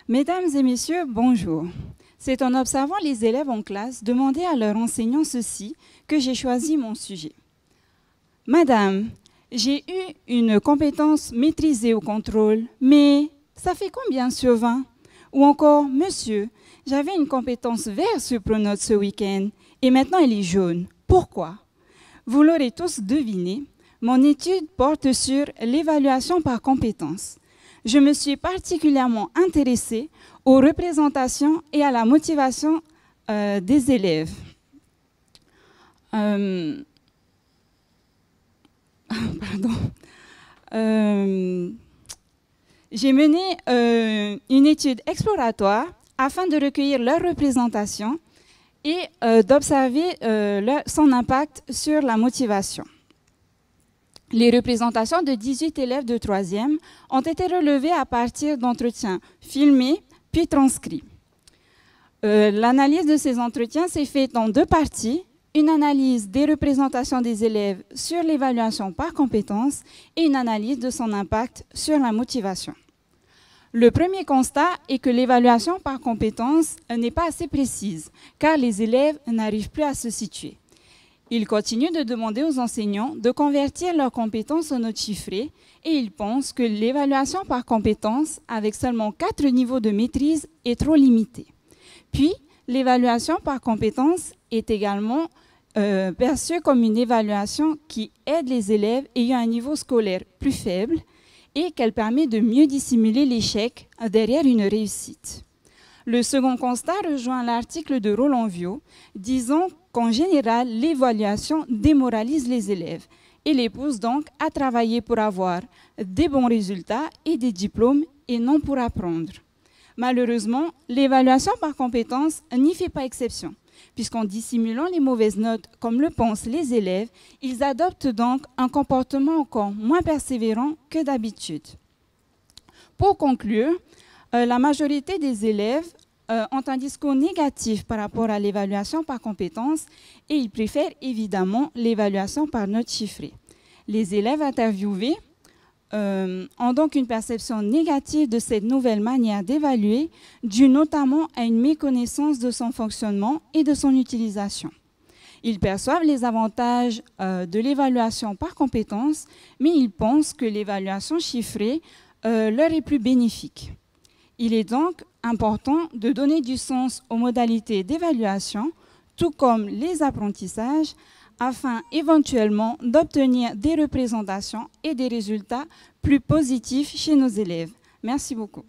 Mesdames et messieurs, bonjour. C'est en observant les élèves en classe demander à leur enseignant ceci que j'ai choisi mon sujet. Madame, j'ai eu une compétence maîtrisée au contrôle, mais ça fait combien sur 20? Ou encore, monsieur, j'avais une compétence verte sur Pronote ce week-end et maintenant elle est jaune. Pourquoi? Vous l'aurez tous deviné, mon étude porte sur l'évaluation par compétences. Je me suis particulièrement intéressée aux représentations et à la motivation des élèves. J'ai mené une étude exploratoire afin de recueillir leurs représentations et d'observer son impact sur la motivation. Les représentations de 18 élèves de 3e ont été relevées à partir d'entretiens filmés puis transcrits. L'analyse de ces entretiens s'est faite en 2 parties, une analyse des représentations des élèves sur l'évaluation par compétences et une analyse de son impact sur la motivation. Le premier constat est que l'évaluation par compétences n'est pas assez précise, car les élèves n'arrivent plus à se situer. Ils continuent de demander aux enseignants de convertir leurs compétences en notes chiffrées et ils pensent que l'évaluation par compétences, avec seulement 4 niveaux de maîtrise, est trop limitée. Puis, l'évaluation par compétences est également perçue comme une évaluation qui aide les élèves ayant un niveau scolaire plus faible et qu'elle permet de mieux dissimuler l'échec derrière une réussite. Le second constat rejoint l'article de Roland Viau, disant qu'en général, l'évaluation démoralise les élèves et les pousse donc à travailler pour avoir des bons résultats et des diplômes et non pour apprendre. Malheureusement, l'évaluation par compétences n'y fait pas exception, puisqu'en dissimulant les mauvaises notes comme le pensent les élèves, ils adoptent donc un comportement encore moins persévérant que d'habitude. Pour conclure, la majorité des élèves ont un discours négatif par rapport à l'évaluation par compétences et ils préfèrent évidemment l'évaluation par notes chiffrées. Les élèves interviewés ont donc une perception négative de cette nouvelle manière d'évaluer, due notamment à une méconnaissance de son fonctionnement et de son utilisation. Ils perçoivent les avantages de l'évaluation par compétences, mais ils pensent que l'évaluation chiffrée leur est plus bénéfique. Il est donc important de donner du sens aux modalités d'évaluation, tout comme les apprentissages, afin éventuellement d'obtenir des représentations et des résultats plus positifs chez nos élèves. Merci beaucoup.